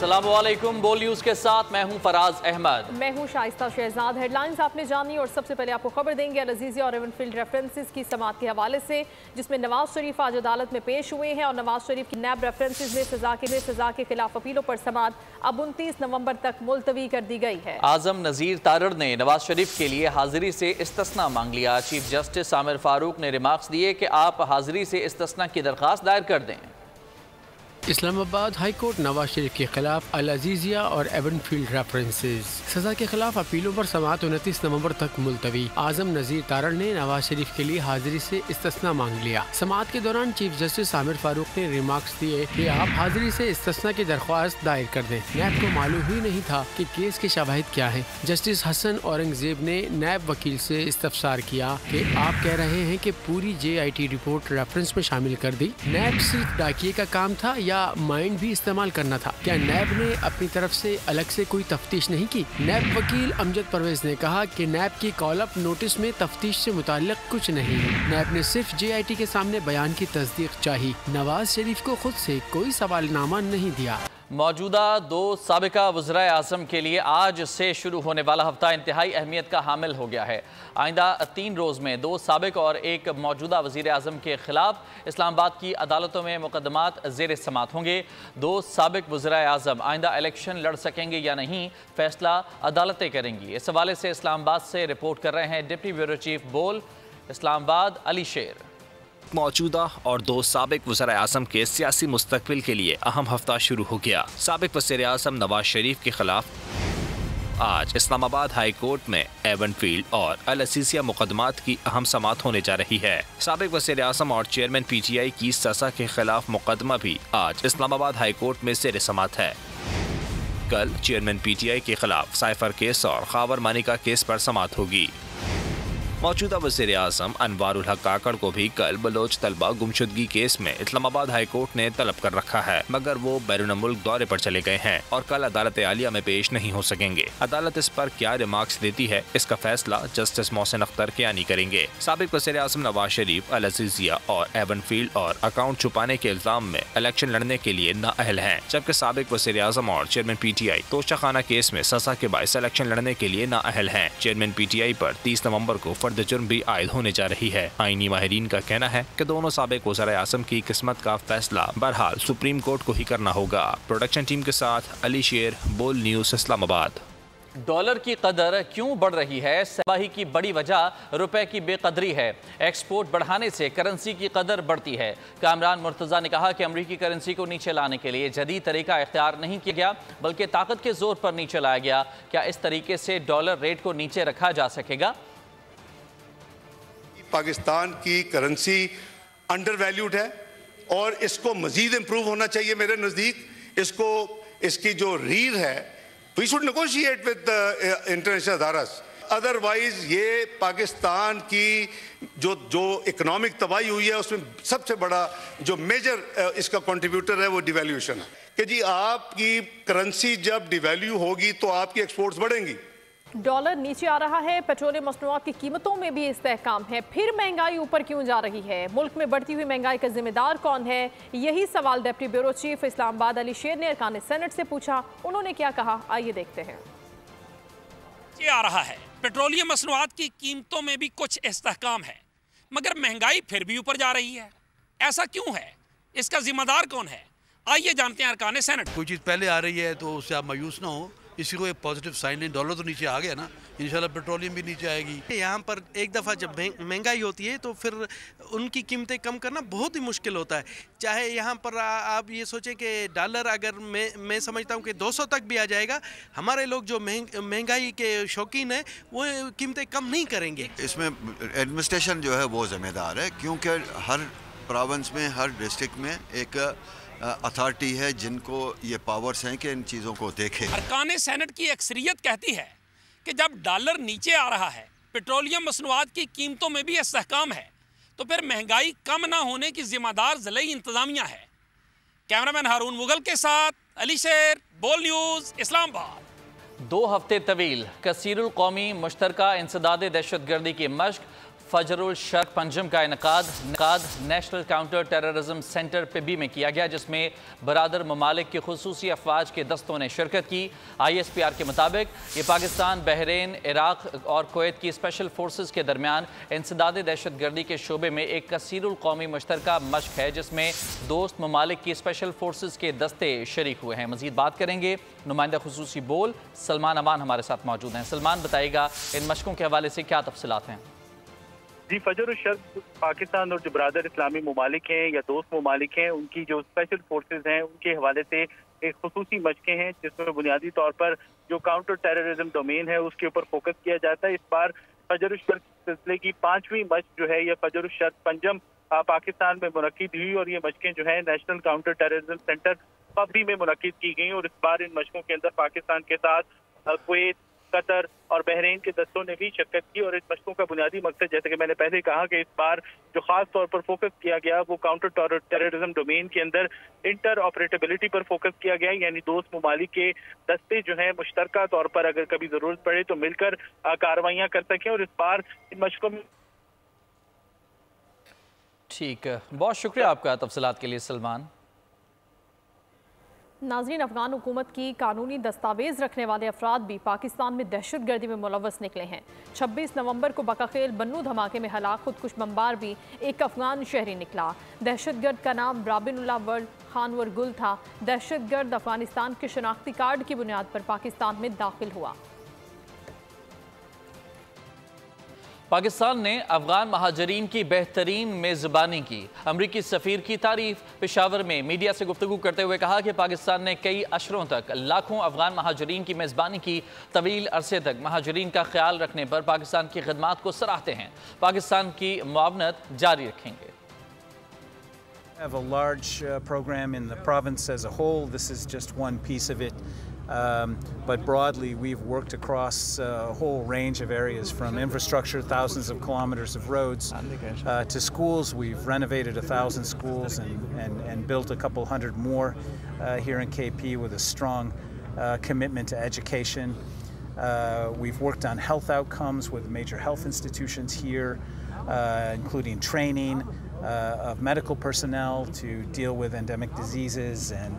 अस्सलाम वालेकुम। बोल न्यूज के साथ मैं हूं फराज अहमद। मैं हूं शाइस्ता शहजाद। हेडलाइंस आपने जानी और सबसे पहले आपको खबर देंगे अल अजीज़िया और एवनफील्ड रेफरेंसेस की समाअत के हवाले से, जिसमें नवाज शरीफ आज अदालत में पेश हुए हैं और नवाज शरीफ की नैब रेफरेंसेस में सजा के खिलाफ अपीलों पर समाअत अब 29 नवंबर तक मुलतवी कर दी गई है। आजम नज़ीर तारड़ ने नवाज शरीफ के लिए हाजिरी से इस्तिस्ना मांग लिया। चीफ जस्टिस आमिर फारूक ने रिमार्क्स दिए कि आप हाजिरी से इस्तिस्ना की दरख्वास्त दायर कर दें। इस्लामाबाद हाई कोर्ट नवाज शरीफ के खिलाफ अल अजीज़िया और एवनफील्ड रेफरेंसेस सजा के खिलाफ अपीलों पर समाअत 29 नवंबर तक मुलतवी। आजम नज़ीर तारड़ ने नवाज शरीफ के लिए हाजिरी से इस्तिस्ना मांग लिया। समाअत के दौरान चीफ जस्टिस आमिर फारूक ने रिमार्क्स दिए कि आप हाजिरी से इस्तिस्ना की दरख्वास्त दायर कर दें। नैब को मालूम ही नहीं था कि केस के शवाहिद क्या है। जस्टिस हसन औरंगजेब ने नैब वकील से इस्तफसार किया कि आप कह रहे हैं कि पूरी JIT रिपोर्ट रेफरेंस में शामिल कर दी। नैब सिर्फ डाकिए का काम था या माइंड भी इस्तेमाल करना था? क्या नैब ने अपनी तरफ से अलग से कोई तफ्तीश नहीं की? नैब वकील अमजद परवेज ने कहा कि नैब की कॉल अप नोटिस में तफ्तीश से मुताल्लिक कुछ नहीं है। नैब ने सिर्फ JIT के सामने बयान की तस्दीक चाही। नवाज शरीफ को खुद से कोई सवालनामा नहीं दिया। मौजूदा दो साबिका वज़राए आज़म के लिए आज से शुरू होने वाला हफ्ता इंतहाई अहमियत का हामिल हो गया है। आइंदा 3 रोज़ में 2 साबिक और 1 मौजूदा वज़ीर आज़म के खिलाफ इस्लामाबाद की अदालतों में मुकदमात ज़ेर समाअत होंगे। 2 साबिक वज़राए आज़म आइंदा इलेक्शन लड़ सकेंगे या नहीं, फैसला अदालतें करेंगी। इस हवाले से इस्लामाबाद से रिपोर्ट कर रहे हैं डिप्टी ब्यूरो चीफ बोल इस्लामाबाद अली शेर। मौजूदा और 2 साबिक वज़ीर आज़म के सियासी मुस्तकबिल के लिए अहम हफ्ता शुरू हो गया। साबिक वज़ीर आज़म नवाज शरीफ के खिलाफ आज इस्लामाबाद हाई कोर्ट में एवनफील्ड और अल अजीज़िया मुकदमात की अहम समाअत होने जा रही है। साबिक वज़ीर आज़म और चेयरमैन PTI की सजा के खिलाफ मुकदमा भी आज इस्लामाबाद हाई कोर्ट में ज़ेर समाअत है। कल चेयरमैन PTI के खिलाफ साइफर केस और खावर मानिका केस पर समाअत होगी। मौजूदा वज़ीर आज़म अनवारुल हक काकड़ को भी कल बलोच तलबा गुमशुदगी केस में इस्लामाबाद हाई कोर्ट ने तलब कर रखा है, मगर वो बैरून मुल्क दौरे पर चले गए हैं और कल अदालत आलिया में पेश नहीं हो सकेंगे। अदालत इस पर क्या रिमार्क्स देती है, इसका फैसला जस्टिस मोहसिन अख्तर कियानी करेंगे। साबिक वज़ीर आज़म नवाज शरीफ अल अजीज़िया और एवनफील्ड और अकाउंट छुपाने के इल्जाम में इलेक्शन लड़ने के लिए नाअहल हैं, जबकि साबिक वज़ीर आज़म और चेयरमैन PTI तोशाखाना केस में सजा के बायस इलेक्शन लड़ने के लिए नाअहल हैं। चेयरमैन PTI पर 30 नवंबर को जुर्म भी आयद होने जा रही है। आईनी माहिरीन का कहना है कि दोनों साबिक वज़ीर आज़म की किस्मत का फैसला बहरहाल सुप्रीम कोर्ट को ही करना होगा। प्रोडक्शन टीम के साथ अली शेर, बोल न्यूज़ इस्लामाबाद। डॉलर की कदर क्यों बढ़ रही है? तबाही की बड़ी वजह रुपए की बेकदरी है। एक्सपोर्ट बढ़ाने से करेंसी की कदर बढ़ती है। कामरान मुर्तज़ा ने कहा कि अमरीकी करेंसी को नीचे लाने के लिए जदीद तरीका इख्तियार नहीं किया गया, बल्कि ताकत के जोर पर नीचे लाया गया। क्या इस तरीके से डॉलर रेट को नीचे रखा जा सकेगा? पाकिस्तान की करेंसी अंडर वैल्यूड है और इसको मजीद इंप्रूव होना चाहिए। मेरे नज़दीक इसकी जो रीढ़ है, we should negotiate with international अदालत। अदरवाइज ये पाकिस्तान की जो इकोनॉमिक तबाही हुई है उसमें सबसे बड़ा जो मेजर इसका कंट्रीब्यूटर है वो डिवैल्यूएशन है कि जी आपकी करेंसी जब डिवैल्यू होगी तो आपकी एक्सपोर्ट्स बढ़ेंगी। डॉलर नीचे आ रहा है, पेट्रोलियम मसनूआत की कीमतों में भी इस्तेहकाम है, फिर महंगाई ऊपर क्यों जा रही है? मुल्क में बढ़ती हुई महंगाई का जिम्मेदार कौन है? यही सवाल deputy bureau chief Islamabad Ali शेर ने अरकान सेनेट से पूछा। उन्होंने क्या कहा, आइए देखते हैं। ये आ रहा है, पेट्रोलियम मसनूआत की कीमतों में भी कुछ इस्तेहकाम है, मगर महंगाई फिर भी ऊपर जा रही है। ऐसा क्यों है? इसका जिम्मेदार कौन है? आइए जानते हैं अरकान सेनेट। कोई चीज़ पहले आ रही है तो उससे आप मायूस ना हो, इसी को एक पॉजिटिव साइन है। डॉलर तो नीचे आ गया ना, इंशाल्लाह पेट्रोलियम भी नीचे आएगी। यहाँ पर एक दफ़ा जब महंगाई होती है तो फिर उनकी कीमतें कम करना बहुत ही मुश्किल होता है। चाहे यहाँ पर आप ये सोचें कि डॉलर अगर मैं समझता हूँ कि 200 तक भी आ जाएगा, हमारे लोग जो महंगाई के शौकीन हैं वो कीमतें कम नहीं करेंगे। इसमें एडमिनिस्ट्रेशन जो है वो जिम्मेदार है, क्योंकि हर प्रोविंस में, हर डिस्ट्रिक्ट में एक अथॉरिटी है जिनको ये पावर्स हैं कि इन चीज़ों को देखे। अरकान सेनेट की अक्सरियत कहती है कि जब डॉलर नीचे आ रहा है, पेट्रोलियम मसनूआत की कीमतों में भी इस्तेहकाम है, तो फिर महंगाई कम ना होने की जिम्मेदार ज़िले इंतजामिया है। कैमरामैन हारून मुगल के साथ अली शेर, बोल न्यूज़ इस्लामाबाद। 2 हफ्ते तवील कसीरुल कौमी मुश्तरका इंसदाद दहशत गर्दी की मश्क फजरुल शर्क पंजम का इनकाद नेशनल काउंटर टेररिज्म सेंटर पिबी में किया गया, जिसमें बरादर ममालिक के खुसूसी अफवाज के दस्तों ने शिरकत की। ISPR के मुताबिक ये पाकिस्तान, बहरीन, इराक और कुवैत की स्पेशल फोर्सेज के दरमियान इंसदाद दहशत गर्दी के शोबे में एक कसीरुल कौमी मुश्तरका मश्क है, जिसमें दोस्त ममालिक की स्पेशल फोर्सेज के दस्ते शरीक हुए हैं। मजीद बात करेंगे, नुमाइंदा खुसूसी बोल सलमान अमान हमारे साथ मौजूद हैं। सलमान, बताइएगा इन मशकों के हवाले से क्या तफसीलात हैं? जी, फजरुल शर्क पाकिस्तान और जो बरादर इस्लामी ममालिक हैं या दोस्त ममालिक हैं, उनकी जो स्पेशल फोर्सेज हैं उनके हवाले से एक खुसूसी मशकें हैं, जिसमें बुनियादी तौर पर जो काउंटर टेररिज्म डोमेन है उसके ऊपर फोकस किया जाता है। इस बार फजरुल शर्क सिलसिले की 5वीं मशक जो है यह फजरुल शर्क पंजम पाकिस्तान में मुनक्किद हुई और ये मशकें जो है नेशनल काउंटर टेररिज्म सेंटर पबी में मुनक्किद की गई। और इस बार इन मशकों के अंदर पाकिस्तान के साथ कुवैत, कतर और बहरीन के दस्तों ने भी शिरकत की। और इस मशकों का बुनियादी मकसद, जैसे कि मैंने पहले कहा, कि इस बार जो खास तौर पर फोकस किया गया वो काउंटर टेररिज्म डोमेन के अंदर इंटर ऑपरेटेबिलिटी पर फोकस किया गया, यानी दोस्त ममालिक के दस्ते जो है मुश्तरका तौर पर अगर कभी जरूरत पड़े तो मिलकर कार्रवाइयां कर सकें। और इस बार इन मशकों में ठीक है, बहुत शुक्रिया आपका तफसीलात के लिए सलमान। नाज़रीन, अफगान हुकूमत की कानूनी दस्तावेज रखने वाले अफराद भी पाकिस्तान में दहशत गर्दी में मुलव्वस निकले हैं। 26 नवंबर को बकाखेल बन्नू धमाके में हलाक खुदकुश बमबार भी एक अफगान शहरी निकला। दहशतगर्द का नाम राबिनुल्लाह वर्ल्ड खानवर गुल था। दहशतगर्द अफगानिस्तान के शनाख्ती कार्ड की बुनियाद पर पाकिस्तान में दाखिल हुआ। पाकिस्तान ने अफगान महाजरीन की बेहतरीन मेज़बानी की। अमरीकी सफ़ीर की तारीफ। पेशावर में मीडिया से गुफ्तगू करते हुए कहा कि पाकिस्तान ने कई अशरों तक लाखों अफगान महाजरीन की मेज़बानी की। तवील अरसे तक महाजरीन का ख्याल रखने पर पाकिस्तान की खिदमात को सराहते हैं। पाकिस्तान की मुआवनत जारी रखेंगे। Have a large program in the province as a whole. This is just one piece of it. But broadly, we've worked across a whole range of areas, from infrastructure, thousands of kilometers of roads, to schools. We've renovated 1,000 schools and built a couple hundred more here in KP with a strong commitment to education. We've worked on health outcomes with major health institutions here, including training of medical personnel to deal with endemic diseases and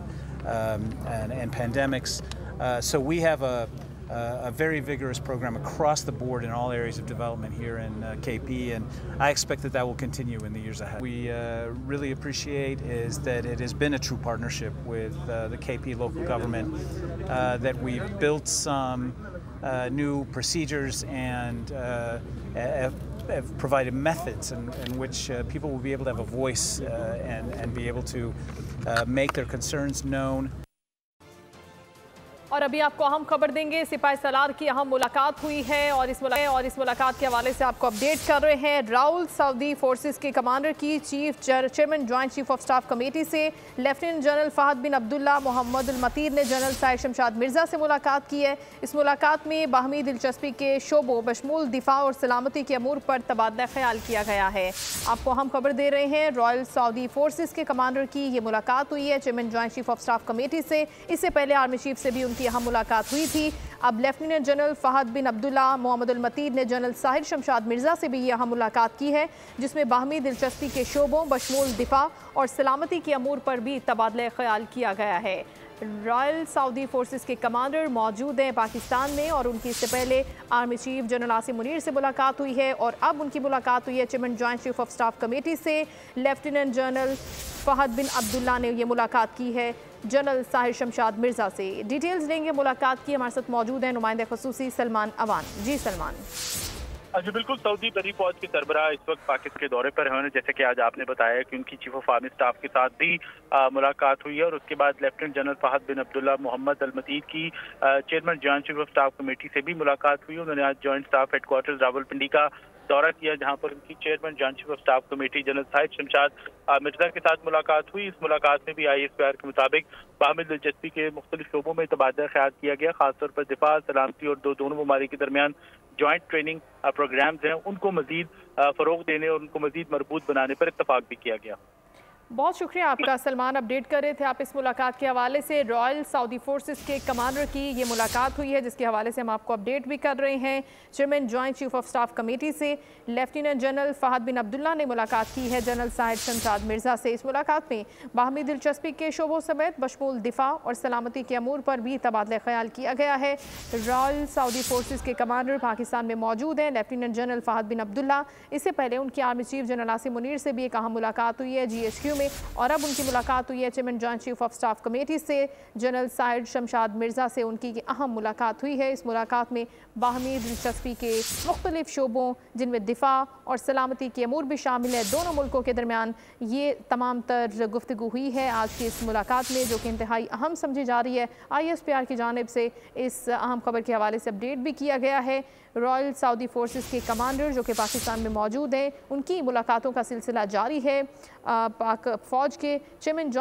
pandemics. So we have a very vigorous program across the board in all areas of development here in KP, and I expect that that will continue in the years ahead. We really appreciate is that it has been a true partnership with the KP local government, that we've built some new procedures and have provided methods in which people will be able to have a voice and be able to make their concerns known. और अभी आपको अहम खबर देंगे। सिपाही सलार की अहम मुलाकात हुई है और इस मुलाकात के हवाले से आपको अपडेट कर रहे हैं। राउल सऊदी फोर्सेस के कमांडर की chairman joint chief of staff committee से लेफ्टिनेंट जनरल फहद बिन अब्दुल्ला मोहम्मद अल मतीर ने जनरल साहिर शमशाद मिर्ज़ा से मुलाकात की है। इस मुलाकात में बाहमी दिलचस्पी के शोबों बशमूल दिफा और सलामती के अमूर पर तबादला ख्याल किया गया है। आपको अहम खबर दे रहे हैं, रॉयल सऊदी फोर्सेस के कमांडर की ये मुलाकात हुई है chairman joint chief of staff committee से। इससे पहले आर्मी चीफ से भी उनकी अहम मुलाकात हुई थी। अब लेफ्टिनेंट जनरल फहद बिन अब्दुल्ला मोहम्मद अल मतीर ने जनरल साहिर शमशाद मिर्ज़ा से भी यह मुलाकात की है, जिसमें बाहमी दिलचस्पी के शोबों बशमूल दिफा और सलामती के अमूर पर भी तबादला ख्याल किया गया है। रॉयल सऊदी फोर्सेस के कमांडर मौजूद हैं पाकिस्तान में और उनकी इससे पहले army chief general Asim Munir से मुलाकात हुई है और अब उनकी मुलाकात हुई है chairman joint chief of staff committee से। लेफ्टिनेंट जनरल फहद बिन अब्दुल्ला ने ये मुलाकात की है जनरल साहिर शमशाद मिर्ज़ा से। डिटेल्स लेंगे मुलाकात की। हमारे साथ मौजूद हैं नुमाइंदा खुसूसी सलमान अवान। जी सलमान। जी बिल्कुल, सऊदी बरी फौज के सरबराह इस वक्त पाकिस्तान के दौरे पर हैं। जैसे कि आज आपने बताया कि उनकी चीफ ऑफ आर्मी स्टाफ के साथ भी मुलाकात हुई है और उसके बाद लेफ्टिनेंट जनरल फहद बिन अब्दुल्ला मोहम्मद अल मतीर की chairman joint chief of staff committee से भी मुलाकात हुई। उन्होंने आज जॉइंट स्टाफ हेडक्वार्टर्स रावलपिंडी का दौरा किया, जहां पर उनकी chairman joint chief of staff committee general Sahir Shamshad Mirza के साथ मुलाकात हुई। इस मुलाकात में भी ISPR के मुताबिक बाहमी दिलचस्पी के मुख्तलिफ शोबों में तबादला ख्याल किया गया। खासतौर पर दिफा, सलामती और दोनों ममालिक के दरमियान जॉइंट ट्रेनिंग प्रोग्राम्स हैं, उनको मजीद फ़रोग देने और उनको मजीद मजबूत बनाने पर इत्तफाक भी किया गया। बहुत शुक्रिया आपका सलमान। अपडेट कर रहे थे आप इस मुलाकात के हवाले से। रॉयल सऊदी फोर्सेस के कमांडर की ये मुलाकात हुई है, जिसके हवाले से हम आपको अपडेट भी कर रहे हैं। Chairman joint chief of staff committee से लेफ्टिनेंट जनरल फहद बिन अब्दुल्ला ने मुलाकात की है जनरल साहिद शमशाद मिर्जा से। इस मुलाकात में बाहमी दिलचस्पी के शोबों समेत बशमूल दिफा और सलामती के अमूर पर भी तबादला ख्याल किया गया है। रॉयल सऊदी फोर्सेस के कमांडर पाकिस्तान में मौजूद हैं लेफ्टिनेंट जनरल फहद बिन अब्दुल्ला। इससे पहले उनकी army chief general Asim Munir से भी एक अहम मुलाकात हुई है GHQ में, और अब उनकी मुलाकात हुई है chairman joint chief of staff committee से जनरल साहिद शमशाद मिर्जा से उनकी अहम मुलाकात हुई है। इस मुलाकात में बाहमी दिलचस्पी के मुख्तलिफ शोबों जिनमें दिफा और सलामती के अमूर भी शामिल है, दोनों मुल्कों के दरमियान ये तमाम तर गुफ्तगू हुई है आज की इस मुलाकात में, जो कि इंतहाई अहम समझी जा रही है। ISPR की जानिब से इस अहम खबर के हवाले से अपडेट भी किया गया है। रॉयल सऊदी फोर्सेस के कमांडर जो कि पाकिस्तान में मौजूद हैं, उनकी मुलाकातों का सिलसिला जारी है। पाक फ़ौज के chairman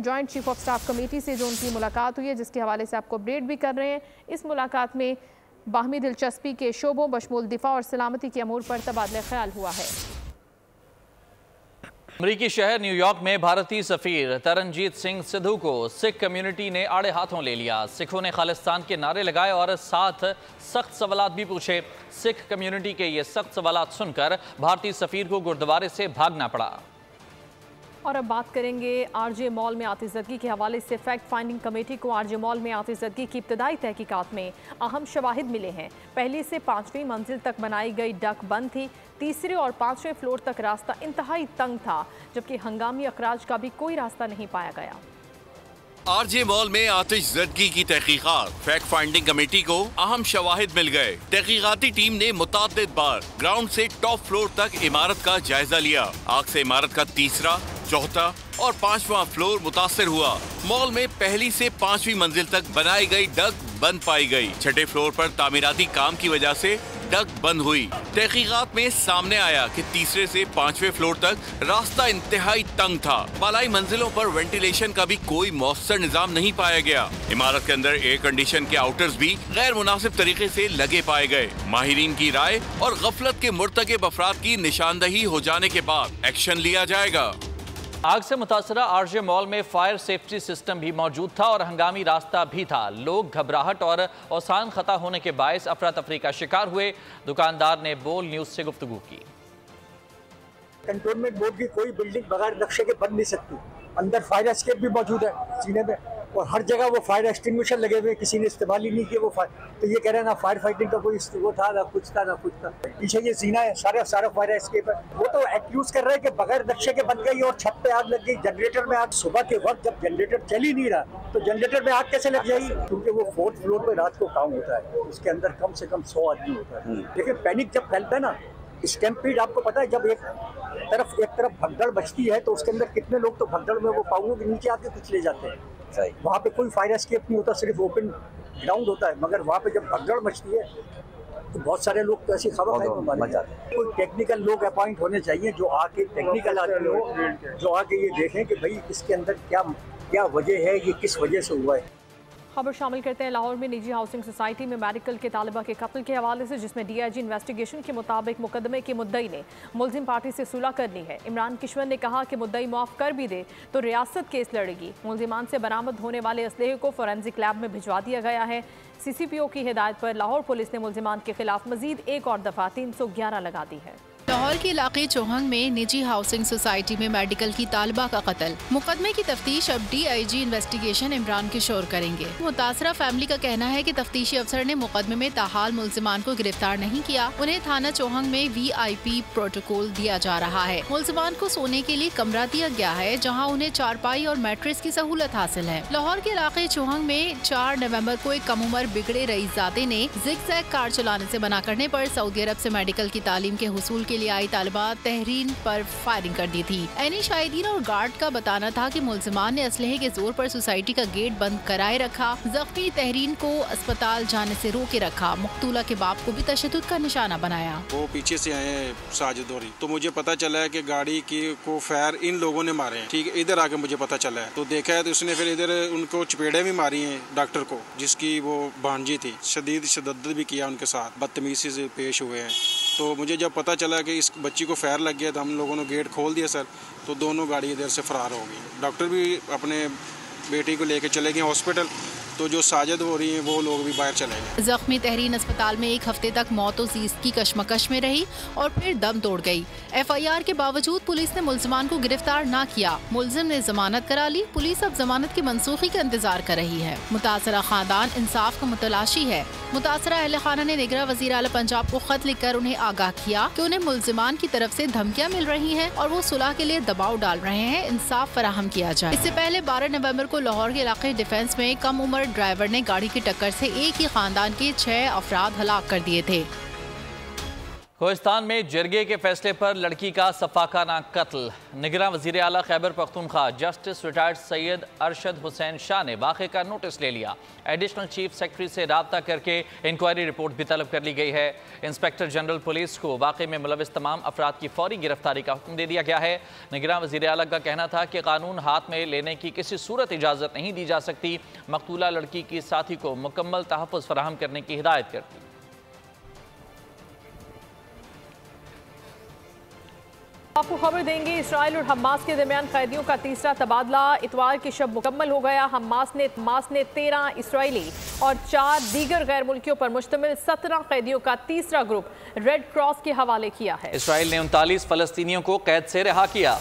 joint chief of staff committee से जो उनकी मुलाकात हुई है, जिसके हवाले से आपको अपडेट भी कर रहे हैं। इस मुलाकात में बाहमी दिलचस्पी के शोबों बशमूल दिफा और सलामती के अमूर पर तबादला ख्याल हुआ है। अमरीकी शहर न्यूयॉर्क में भारतीय सफीर तरनजीत सिंह सिद्धू को सिख कम्युनिटी ने आड़े हाथों ले लिया। सिखों ने खालिस्तान के नारे लगाए और साथ सख्त सवालात भी पूछे। सिख कम्युनिटी के ये सख्त सवालात सुनकर भारतीय सफीर को गुरुद्वारे से भागना पड़ा। और अब बात करेंगे RJ मॉल में आतिशदगी के हवाले से। फैक्ट फाइंडिंग कमेटी को RJ मॉल में आतिशदगी की इब्तदाई तहकीकात में अहम शवाहिद मिले हैं। पहली से 5वीं मंजिल तक बनाई गई डक बंद थी। तीसरे और 5वें फ्लोर तक रास्ता इंतहाई तंग था, जबकि हंगामी अखराज का भी कोई रास्ता नहीं पाया गया। RJ मॉल में आतिशज़दगी की तहकीकात। फैक्ट फाइंडिंग कमेटी को अहम शवाहिद मिल गए। तहकीकाती टीम ने मुतअद्दिद बार ग्राउंड से टॉप फ्लोर तक इमारत का जायजा लिया। आग से इमारत का तीसरा, चौथा और 5वां फ्लोर मुतासर हुआ। मॉल में पहली से 5वीं मंजिल तक बनाई गई डक बंद पाई गई। छठे फ्लोर पर तामीराती काम की वजह से डक बंद हुई। तहकीकात में सामने आया कि तीसरे से 5वें फ्लोर तक रास्ता इंतहाई तंग था। बालाई मंजिलों पर वेंटिलेशन का भी कोई मौसर निजाम नहीं पाया गया। इमारत के अंदर एयर कंडीशन के आउटर्स भी गैर मुनासिब तरीके से लगे पाए गए। माहिरीन की राय और गफलत के मुर्तकिब अफराद की निशानदही हो जाने के बाद एक्शन लिया जाएगा। आग से मुतासरा RJ मॉल में फायर सेफ्टी सिस्टम भी मौजूद था और हंगामी रास्ता भी था। लोग घबराहट और औसान खता होने के बायस अफरा तफरी का शिकार हुए। दुकानदार ने बोल न्यूज से गुफ्तगू की। कंटोनमेंट बोर्ड की कोई बिल्डिंग बगैर नक्शे के बन नहीं सकती। अंदर फायर एस्केप भी मौजूद है सीने में, और हर जगह वो फायर एक्सटिंग्विशर लगे हुए, किसी ने इस्तेमाल ही नहीं किया वो फायर। तो ये कह रहे हैं ना फायर फाइटिंग का कोई वो था, ना कुछ था, ना कुछ था। पीछे ये सीना है, सारा फायर एस्केप है। वो तो एक्यूज कर रहे हैं कि बगैर नक्शे के बन गई और छत पे आग लग गई। जनरेटर में आग सुबह के वक्त जब जनरेटर चल ही नहीं रहा तो जनरेटर में आग कैसे लग जाएगी? क्योंकि वो 4th फ्लोर पे रात को काम होता है, उसके अंदर कम से कम 100 आदमी होता है। लेकिन पैनिक जब फैलता है ना, स्टैम्पीड आपको पता है, जब एक तरफ भगदड़ बचती है तो उसके अंदर कितने लोग तो भगदड़ में वो पाओगे के नीचे आके कुछ ले जाते हैं। वहाँ पे कोई फायर एस्केप नहीं होता, सिर्फ ओपन ग्राउंड होता है। मगर वहाँ पे जब भगदड़ मचती है तो बहुत सारे लोग तो ऐसी खबर मर जाते हैं। कोई टेक्निकल लोग अपॉइंट होने चाहिए जो आके टेक्निकल आदमी हो, जो आके ये देखें कि भाई इसके अंदर क्या वजह है, ये किस वजह से हुआ है। खबर शामिल करते हैं लाहौर में निजी हाउसिंग सोसाइटी में मेडिकल के तालिबा के कत्ल के हवाले से, जिसमें DIG इन्वेस्टिगेशन के मुताबिक मुकदमे के मुद्दई ने मुलजिम पार्टी से सुलह करनी है। इमरान किश्वर ने कहा कि मुद्दई माफ कर भी दे तो रियासत केस लड़ेगी। मुलजिमान से बरामद होने वाले असलहे को फोरेंसिक लैब में भिजवा दिया गया है। CCPO की हिदायत पर लाहौर पुलिस ने मुलजिमान के खिलाफ मजीद एक और दफा 311 लगा दी है। लाहौर के इलाके चौहंग में निजी हाउसिंग सोसाइटी में मेडिकल की तालिबा का कत्ल। मुकदमे की तफ्तीश अब DIG इन्वेस्टिगेशन इमरान किशोर करेंगे। मुतासरा फैमिली का कहना है कि तफ्तीशी अफसर ने मुकदमे में ताहाल मुलजिमान को गिरफ्तार नहीं किया। उन्हें थाना चौहंग में VIP प्रोटोकॉल दिया जा रहा है। मुलजिमान को सोने के लिए कमरा दिया गया है, जहाँ उन्हें चारपाई और मैट्रेस की सहूलत हासिल है। लाहौर के इलाके चौहंग में 4 नवम्बर को एक कम उम्र बिगड़े रईसजादे ने जिग-जैग कार चलाने से मना करने पर सऊदी अरब से मेडिकल की तालीम के हुसूल के लिए आई तालिबा तहरीन पर फायरिंग कर दी थी। ऐनी शाहिदीन और गार्ड का बताना था कि मुलजिमान ने असलहे के जोर पर सोसाइटी का गेट बंद कराए रखा। जख्मी तहरीन को अस्पताल जाने से रोके रखा। मकतूला के बाप को भी तशद्दुद का निशाना बनाया। वो पीछे से आए साजिद और तो मुझे पता चला है कि गाड़ी को फायर इन लोगों ने मारे हैं। ठीक है, इधर आके मुझे पता चला है तो देखा है तो उसने फिर इधर उनको चपेड़े भी मारी हैं डॉक्टर को, जिसकी वो भांजी थी। शदीद शदद भी किया उनके साथ, बदतमीजी से पेश हुए हैं। तो मुझे जब पता चला कि इस बच्ची को फायर लग गया तो हम लोगों ने गेट खोल दिया सर, तो दोनों गाड़ी इधर से फरार हो गई। डॉक्टर भी अपने बेटी को लेके चले गए हॉस्पिटल, तो जो साजिद हो रही हैं वो लोग भी बाहर चले गए। जख्मी तहरीन अस्पताल में 1 हफ्ते तक मौत व ज़ीज़ की कशमकश में रही और फिर दम तोड़ गई। FIR के बावजूद पुलिस ने मुल्ज़िमान को गिरफ्तार न किया। मुल्ज़िम ने जमानत करा ली। पुलिस अब जमानत की मनसूखी का इंतजार कर रही है। मुतासरा खानदान इंसाफ का मुतलाशी है। मुतासरा अहले खाना ने निगरां वज़ीर आला पंजाब को खत लिखकर उन्हें आगाह किया कि उन्हें मुल्ज़िमान की तरफ से धमकियाँ मिल रही हैं और वो सुलह के लिए दबाव डाल रहे हैं, इंसाफ फराहम किया जाए। इससे पहले 12 नवंबर को लाहौर के इलाके डिफेंस में कम उम्र ड्राइवर ने गाड़ी की टक्कर से एक ही खानदान के 6 अफराद हलाक कर दिए थे। कोहिस्तान में जरगे के फैसले पर लड़की का सफाकाना कत्ल। निगरां वज़ीर आला खैबर पख्तूनख्वा जस्टिस रिटायर्ड सैयद अरशद हुसैन शाह ने वाक़े का नोटिस ले लिया। एडिशनल चीफ सेक्रेटरी से रब्ता करके इंक्वायरी रिपोर्ट भी तलब कर ली गई है। इंस्पेक्टर जनरल पुलिस को वाक़े में मुलविस तमाम अफराद की फौरी गिरफ्तारी का हुक्म दे दिया गया है। निगरां वज़ीर आला का कहना था कि कानून हाथ में लेने की किसी सूरत इजाज़त नहीं दी जा सकती। मकतूला लड़की की साथी को मुकम्मल तहफ़्फ़ुज़ फराहम करने की हिदायत करती। आपको खबर देंगे, इसराइल और हमास के दरमियान कैदियों का तीसरा तबादला इतवार की शब मुकम्मल हो गया। हमास ने 13 इसराइली और 4 दीगर गैर मुल्कियों पर मुश्तमिल 17 कैदियों का तीसरा ग्रुप रेड क्रॉस के हवाले किया है। इसराइल ने 39 फलस्तीनियों को कैद से रिहा किया।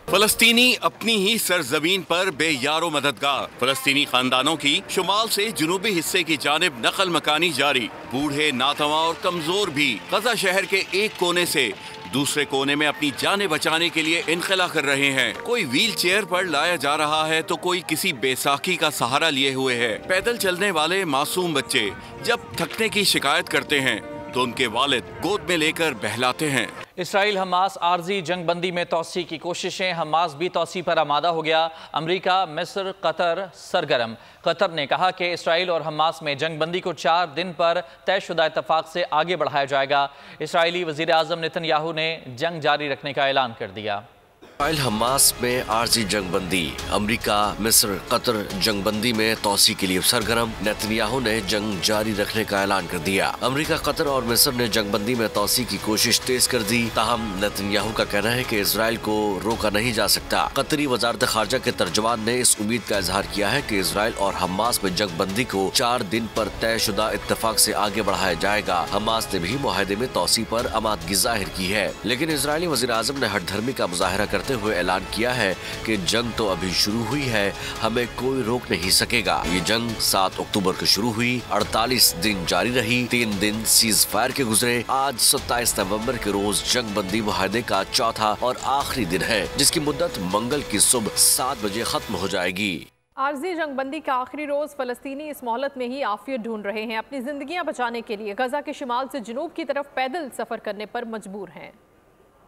फलस्तीनी अपनी ही सरजमीन पर बेयारो मददगार। फलस्तीनी खानदानों की शुमाल से जुनूबी हिस्से की जानिब नकल मकानी जारी। बूढ़े, नातवा और कमजोर भी गजा शहर के एक कोने से दूसरे कोने में अपनी जानें बचाने के लिए इनखला कर रहे हैं। कोई व्हील चेयर पर लाया जा रहा है तो कोई किसी बेसाखी का सहारा लिए हुए है। पैदल चलने वाले मासूम बच्चे जब थकने की शिकायत करते हैं तो उनके वालिद गोद में लेकर बहलाते हैं। इसराइल हमास आर्जी जंग बंदी में तोसी की कोशिशें। हमास भी तोसी पर आमादा हो गया। अमरीका, मिस्र, कतर सरगर्म। कतर ने कहा कि इसराइल और हमास में जंग बंदी को 4 दिन पर तयशुदा इत्तफाक से आगे बढ़ाया जाएगा। इसराइली वज़ीर आज़म नेतन्याहू ने जंग जारी रखने का ऐलान कर दिया। इसराइल हमास में आर्जी जंगबंदी। अमरीका, मिस्र, कतर जंगबंदी में तोसी के लिए सरगर्म। नेतन्याहू ने जंग जारी रखने का ऐलान कर दिया। अमरीका, कतर और मिस्र ने जंगबंदी में तोसी की कोशिश तेज कर दी। ताहम नेतन्याहू का कहना है कि इसराइल को रोका नहीं जा सकता। कतरी वजारत खारजा के तर्जुमान ने इस उम्मीद का इजहार किया है कि इसराइल और हमास में जंगबंदी को 4 दिन पर तयशुदा इत्तफाक से आगे बढ़ाया जाएगा। हमास ने भी मुआहदे में तोसी पर आमादगी जाहिर की है, लेकिन इसराइली वज़ीर आज़म ने हठधर्मी का मुजाहरा करते हुए ऐलान किया है कि जंग तो अभी शुरू हुई है, हमें कोई रोक नहीं सकेगा। ये जंग 7 अक्टूबर को शुरू हुई, 48 दिन जारी रही। 3 दिन सीज फायर के गुजरे। आज 27 नवंबर के रोज जंग बंदी मुआहदे का चौथा और आखिरी दिन है, जिसकी मुद्दत मंगल की सुबह 7 बजे खत्म हो जाएगी। आर्जी जंगबंदी का आखिरी रोज फलस्तीनी इस मोहलत में ही आफियत ढूंढ रहे हैं। अपनी जिंदगियां बचाने के लिए गजा के शिमाल से जुनूब की तरफ पैदल सफर करने पर मजबूर हैं।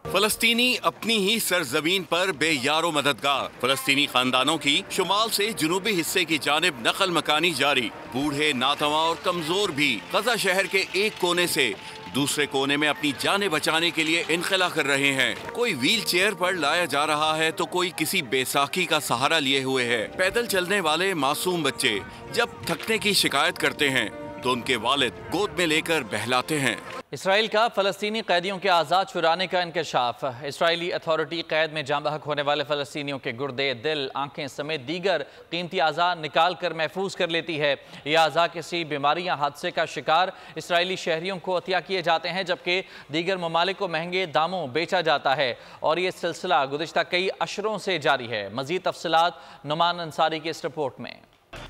फलस्तीनी अपनी ही सरजमीन पर बेयारो मददगार। फलस्तीनी खानदानों की शुमाल से जुनूबी हिस्से की जानिब नकल मकानी जारी। बूढ़े, नातवा और कमजोर भी गजा शहर के एक कोने से दूसरे कोने में अपनी जानें बचाने के लिए इनखला कर रहे हैं। कोई व्हील चेयर पर लाया जा रहा है तो कोई किसी बेसाखी का सहारा लिए हुए है। पैदल चलने वाले मासूम बच्चे जब थकने की शिकायत करते हैं तो उनके वालिद गोद में लेकर बहलाते हैं। इसराइल का फलस्तीनी कैदियों के आज़ाद छुड़ाने का इंकशाफ। इसराइली अथॉरिटी कैद में जाँ बहक होने वाले फलस्तीनियों के गुर्दे, दिल, आंखें समेत दीगर कीमती आज़ा निकाल कर महफूज कर लेती है। ये आज़ा किसी बीमारी या हादसे का शिकार इसराइली शहरियों को अतिया किए जाते हैं, जबकि दीगर ममालिक को महंगे दामों बेचा जाता है और ये सिलसिला गुज़िश्ता कई अशरों से जारी है। मज़ीद तफसीलात नुमान अंसारी की इस रिपोर्ट में।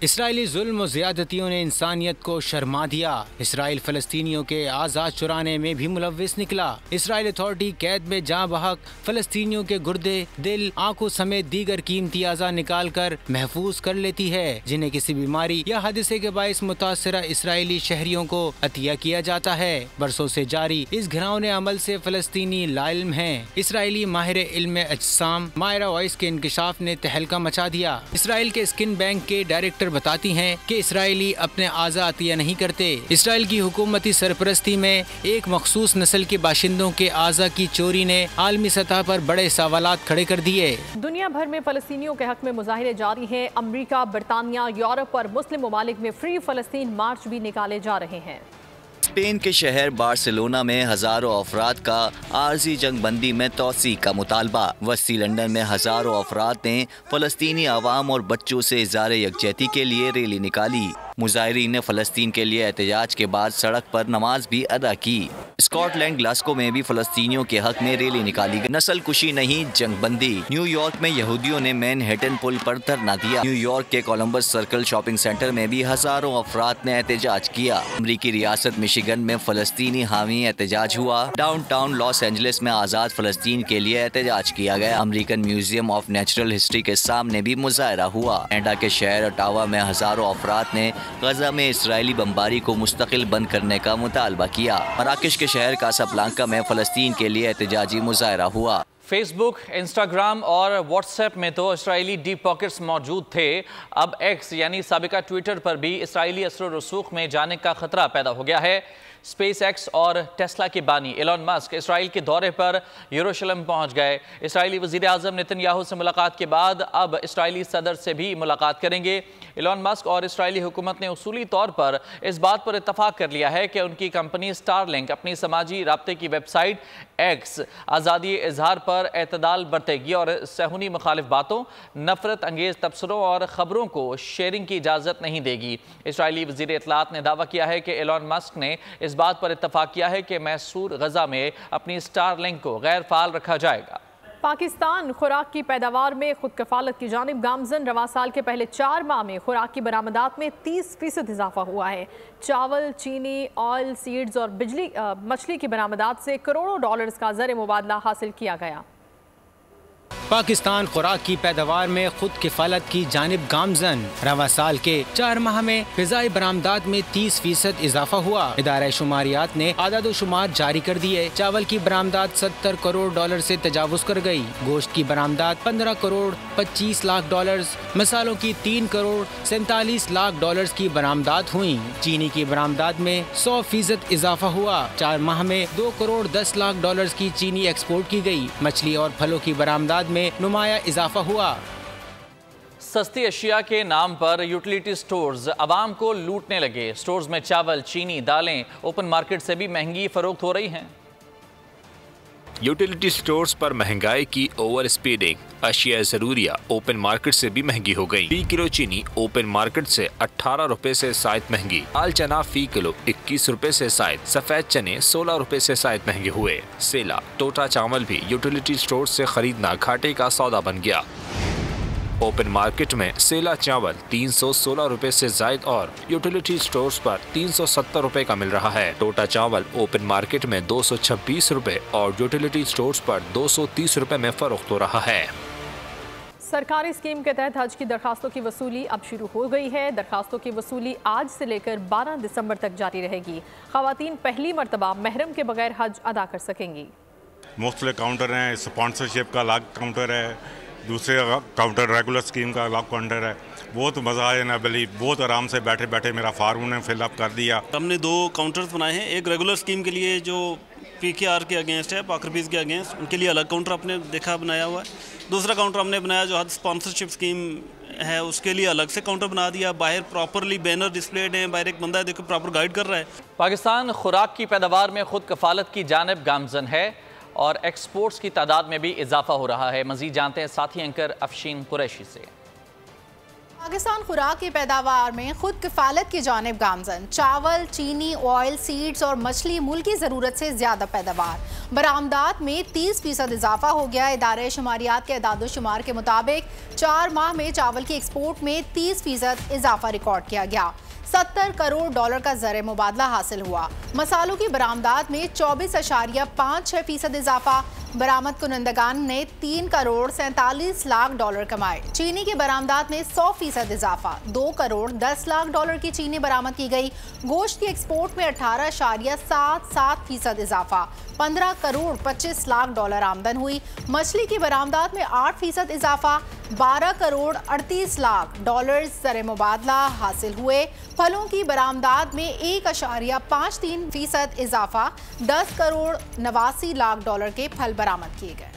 इसराइली जुल्म और ज़्यादतियों ने इंसानियत को शर्मा दिया। इसराइल फ़लस्तीनियों के आज़ाद चुराने में भी मुलव्विस निकला। इसराइल अथॉरिटी कैद में जाँ बहक फ़लस्तीनियों के गुर्दे, दिल, आंखों समेत दीगर कीमती आज़ा निकाल कर महफूज कर लेती है, जिन्हें किसी बीमारी या हादसे के बाइस मुतासरा इसराइली शहरियों को अतिया किया जाता है। बरसों से जारी इस घिनौने अमल से फ़लस्तीनी लाइल्म हैं। इसराइली माहिर इल्म अजसाम मायरा वॉइस के इंकशाफ ने तहलका मचा दिया। इसराइल के स्किन बैंक के डायरेक्टर बताती हैं कि इसराइली अपने आज़ा अतिया नहीं करते। इसराइल की हुकूमती सरपरस्ती में एक मखसूस नस्ल के बाशिंदों के आज़ा की चोरी ने आलमी सतह पर बड़े सवालात खड़े कर दिए। दुनिया भर में फलस्तीनियों के हक में मुजाहिरे जारी हैं। अमरीका, बरतानिया, यूरोप और मुस्लिम ममालिक में फ्री फलस्तीन मार्च भी निकाले जा रहे हैं। स्पेन के शहर बार्सिलोना में हजारों अफराद का आर्जी जंगबंदी में तोसी का मुतालबा। वस्ती लंदन में हजारों अफराद ने फलस्तीनी आवाम और बच्चों से इज़हार यकजहती के लिए रैली निकाली। मुजाहिरीन ने फलस्तीन के लिए एहतजाज के बाद सड़क पर नमाज भी अदा की। स्कॉटलैंड ग्लासगो में भी फलस्तीनियों के हक में रैली निकाली गई। नस्ल कुशी नहीं, जंगबंदी। न्यूयॉर्क में यहूदियों ने मैनहट्टन पुल पर धरना दिया। न्यूयॉर्क के कोलंबस सर्कल शॉपिंग सेंटर में भी हजारों अफराद ने एहतजाज किया। अमरीकी रियासत मिशिगन में फलस्तीनी हामी एहतजाज हुआ। डाउनटाउन लॉस एंजलिस में आज़ाद फलस्तीन के लिए एहतजाज किया गया। American museum of natural history के सामने भी मुजाहरा हुआ। कैनेडा के शहर ओटावा में हजारों अफराद ने गजा में इसराइली बमबारी को मुस्तकिल बंद करने का मुतालबा किया। मराकश के शहर कासाब्लांका में फलस्तीन के लिए एहतजाजी मुजाहरा हुआ। फेसबुक, इंस्टाग्राम और व्हाट्सएप में तो इसराइली डीप पॉकेट्स मौजूद थे। अब एक्स यानी साबिका ट्विटर पर भी इसराइली असर रसूख में जाने का खतरा पैदा हो गया है। स्पेस एक्स और टेस्ला के बानी एलन मस्क इसराइल के दौरे पर यरूशलेम पहुंच गए। इसराइली वज़ीर आज़म नेतन्याहू से मुलाकात के बाद अब इसराइली सदर से भी मुलाकात करेंगे। एलन मस्क और इसराइली हुकूमत ने उसूली तौर पर इस बात पर इत्तफाक कर लिया है कि उनकी कंपनी स्टारलिंक अपनी समाजी राब्ते की वेबसाइट एक्स आज़ादी इजहार पर एतदाल बरतेगी और सहूनी मुखालिफ बातों, नफरत अंगेज तबसरों और ख़बरों को शेयरिंग की इजाज़त नहीं देगी। इसराइली वज़ीर इत्तलात ने दावा किया है कि एलन मस्क ने इस बात पर इत्तफाक किया है कि मैसूर गजा में अपनी स्टारलिंक को गैर फाल रखा जाएगा। पाकिस्तान खुराक की पैदावार में खुद कफालत की जानिब गामजन। रवा साल के पहले 4 माह में खुराक की बरामदात में 30% इजाफा हुआ है। चावल, चीनी, ऑयल सीड्स और मछली की बरामदात से करोड़ों डॉलर्स का ज़र मुबादला हासिल किया गया। पाकिस्तान खुराक की पैदावार में खुद किफालत की जानिब गामजन। रवा साल के 4 माह में ग़िज़ाई बरामदात में 30% इजाफा हुआ। इदारा शुमारियात ने आदाद शुमार जारी कर दिए। चावल की बरामदात 70 करोड़ डॉलर से तजावुज़ कर गई। गोश्त की बरामदात 15 करोड़ 25 लाख डॉलर, मसालों की 3 करोड़ 47 लाख डॉलर की बरामदात हुई। चीनी की बरामदात में 100% इजाफा हुआ। 4 माह में 2 करोड़ 10 लाख डॉलर की चीनी एक्सपोर्ट की गई। मछली और फलों की बरामदात में नुमाया इजाफा हुआ। सस्ती अशिया के नाम पर यूटिलिटी स्टोर्स आवाम को लूटने लगे। स्टोर्स में चावल, चीनी, दालें ओपन मार्केट से भी महंगी फरोख्त हो रही हैं। यूटिलिटी स्टोर्स पर महंगाई की ओवर स्पीडिंग। अशिया ज़रूरिया ओपन मार्केट से भी महंगी हो गई। फी किलो चीनी ओपन मार्केट से 18 रुपए से शायद महंगी। लाल चना फी किलो 21 रुपए से शायद। सफेद चने 16 रुपए से शायद महंगे हुए। सेला टोटा चावल भी यूटिलिटी स्टोर से खरीदना घाटे का सौदा बन गया। ओपन मार्केट में सेला चावल 316 रुपए से जायद और यूटिलिटी स्टोर्स पर 370 रुपए का मिल रहा है। टोटा चावल ओपन मार्केट में 226 रुपए और यूटिलिटी स्टोर्स पर 230 रुपए में फरोख्त हो रहा है। सरकारी स्कीम के तहत हज की दरखास्तों की वसूली अब शुरू हो गई है। दरखास्तों की वसूली आज से लेकर 12 दिसंबर तक जारी रहेगी। ख़वातीन पहली मरतबा महरम के बगैर हज अदा कर सकेंगी। मुख्तलिफ काउंटर हैं। स्पॉन्सरशिप का अलग काउंटर है, दूसरे काउंटर रेगुलर स्कीम का अलग काउंटर है। बहुत मज़ा आया ना बली, बहुत आराम से बैठे बैठे मेरा फार्म उन्होंने फिलअप कर दिया। हमने 2 काउंटर्स बनाए हैं। एक रेगुलर स्कीम के लिए जो PKR के अगेंस्ट है, पाकरबीज के अगेंस्ट, उनके लिए अलग काउंटर आपने देखा बनाया हुआ है। दूसरा काउंटर हमने बनाया जो हज स्पॉन्सरशिप स्कीम है उसके लिए अलग से काउंटर बना दिया। बाहर प्रॉपरली बैनर डिस्प्लेड हैं, बाहर एक बंदा है देखो प्रॉपर गाइड कर रहा है। पाकिस्तान खुराक की पैदावार में खुद कफालत की जानिब गामजन है और एक्सपोर्ट्स की तादाद में भी इजाफा हो रहा है। मजीद जानते हैं साथी एंकर अफशीन कुरैशी से। पाकिस्तान खुराक की पैदावार में खुद किफालत की जानिब गामजन। चावल, चीनी, ऑयल सीड्स और मछली मुल्क की ज़रूरत से ज़्यादा पैदावार। बरामदात में 30% इजाफा हो गया। इदारे शुमारियात के अदाद शुमार के मुताबिक 4 माह में चावल की एक्सपोर्ट में 30% इजाफा रिकॉर्ड किया गया। 70 करोड़ डॉलर का ज़र मुबादला हासिल हुआ। मसालों की बरामदात में 24.56% इजाफा। बरामद कुनंदगान ने 3 करोड़ 47 लाख डॉलर कमाए। चीनी की बरामदात में 100% इजाफा। 2 करोड़ 10 लाख डॉलर की चीनी बरामद की गई। गोश्त की एक्सपोर्ट में 18.77% इजाफा। 15 करोड़ 25 लाख डॉलर आमदन हुई। मछली की बरामदात में 8% इजाफा। 12 करोड़ 38 लाख डॉलर ज़र मुबादला हासिल हुए। फलों की बरामदात में 1.53% इजाफा। 10 करोड़ 89 लाख डॉलर के फल बरामद किए गए।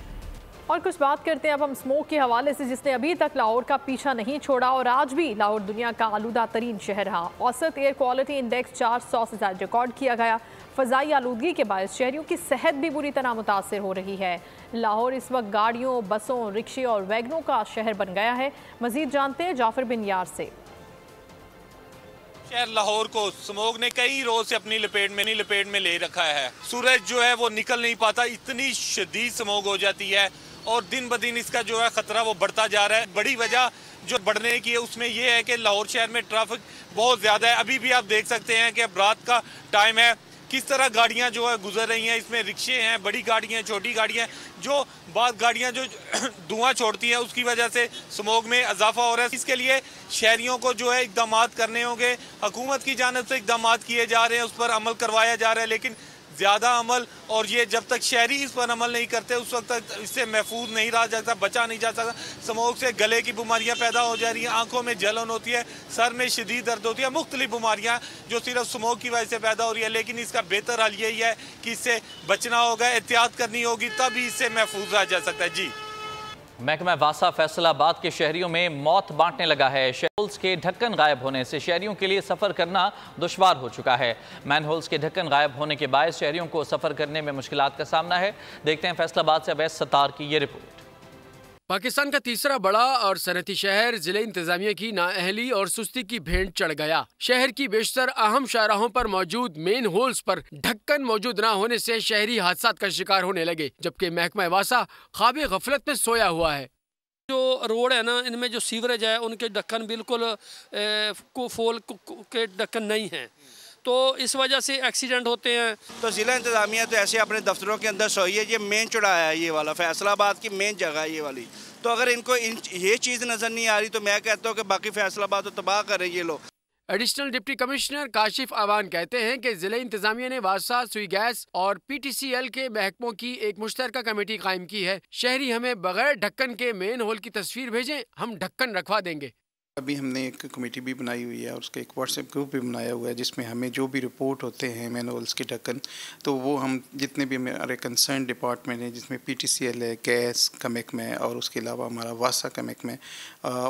और कुछ बात करते हैं अब हम स्मोक के हवाले से, जिसने अभी तक लाहौर का पीछा नहीं छोड़ा और आज भी लाहौर दुनिया का आलूदा तरीन शहर रहा। औसत एयर क्वालिटी इंडेक्स 400 से ज़्यादा रिकॉर्ड किया गया। फ़ज़ाई आलूदगी के बायस शहरियों की सेहत भी बुरी तरह मुतासर हो रही है। लाहौर इस वक्त गाड़ियों, बसों, रिक्शे और वैगनों का शहर बन गया है। मज़ीद जानते हैं जाफर बिन यार से। शहर लाहौर को स्मोक ने कई रोज से अपनी लपेट में ले रखा है। सूरज जो है वो निकल नहीं पाता, इतनी शदीद स्मोक हो जाती है और दिन ब दिन इसका जो है खतरा वो बढ़ता जा रहा है। बड़ी वजह जो बढ़ने की है उसमें यह है कि लाहौर शहर में ट्रैफिक बहुत ज़्यादा है। अभी भी आप देख सकते हैं कि अब रात का टाइम है, किस तरह गाड़ियां जो है गुजर रही हैं। इसमें रिक्शे हैं, बड़ी गाड़ियां, छोटी गाड़ियां, जो बाद गाड़ियां जो धुआं छोड़ती हैं उसकी वजह से स्मोक में इजाफा हो रहा है। इसके लिए शहरियों को जो है इक़दाम करने होंगे। हुकूमत की जानिब से इक़दाम किए जा रहे हैं, उस पर अमल करवाया जा रहा है, लेकिन ज़्यादा अमल और ये जब तक शहरी इस पर अमल नहीं करते उस वक्त तक इससे महफूज नहीं रहा जा सकता, बचा नहीं जा सकता। स्मोक से गले की बीमारियां पैदा हो जा रही हैं, आंखों में जलन होती है, सर में शदीद दर्द होती है, मुख्तलिफ बीमारियां जो सिर्फ स्मोक की वजह से पैदा हो रही है। लेकिन इसका बेहतर हल यही है कि इससे बचना होगा, एहतियात करनी होगी, तभी इससे महफूज रहा जा सकता है। जी, महकमा वासा फैसलाबाद के शहरियों में मौत बांटने लगा है। मैनहोल्स के ढक्कन गायब होने से शहरियों के लिए सफ़र करना दुश्वार हो चुका है। मैनहोल्स के ढक्कन गायब होने के बायस शहरियों को सफ़र करने में मुश्किलात का सामना है। देखते हैं फैसलाबाद से अवैस सत्तार की ये रिपोर्ट। पाकिस्तान का तीसरा बड़ा और सनती शहर जिले इंतजामिया की नाअहली और सुस्ती की भेंट चढ़ गया। शहर की बेशतर अहम शाहराहों पर मौजूद मेन होल्स पर ढक्कन मौजूद न होने से शहरी हादसात का शिकार होने लगे, जबकि महकमा वासा ख्वाबे गफलत में सोया हुआ है। जो रोड है ना, इनमें जो सीवरेज है उनके ढक्कन बिल्कुल फोल के ढक्कन नहीं है, तो इस वजह से एक्सीडेंट होते हैं। तो ज़िला इंतज़ामिया तो ऐसे अपने दफ्तरों के अंदर सोई है। ये मेन चौराहा है, ये वाला फैसलाबाद की मेन जगह है ये वाली। तो अगर इनको ये चीज़ नज़र नहीं आ रही तो मैं कहता हूँ कि बाकी फैसलाबाद तो तबाह कर रही है लोग। एडिशनल डिप्टी कमिश्नर काशिफ आवान कहते हैं कि जिले इंतजामिया ने वासा, सुई गैस और PTCL के महकमों की एक मुश्तरका कमेटी कायम की है। शहरी हमें बगैर ढक्कन के मेन होल की तस्वीर भेजें, हम ढक्कन रखवा देंगे। अभी हमने एक कमेटी भी बनाई हुई है और उसका एक व्हाट्सएप ग्रुप भी बनाया हुआ है, जिसमें हमें जो भी रिपोर्ट होते हैं मैनहोल्स के ढक्कन, तो वो हम जितने भी हमारे कंसर्न डिपार्टमेंट हैं, जिसमें PTCL है, गैस का महकमा है और उसके अलावा हमारा वासा का महकमा है,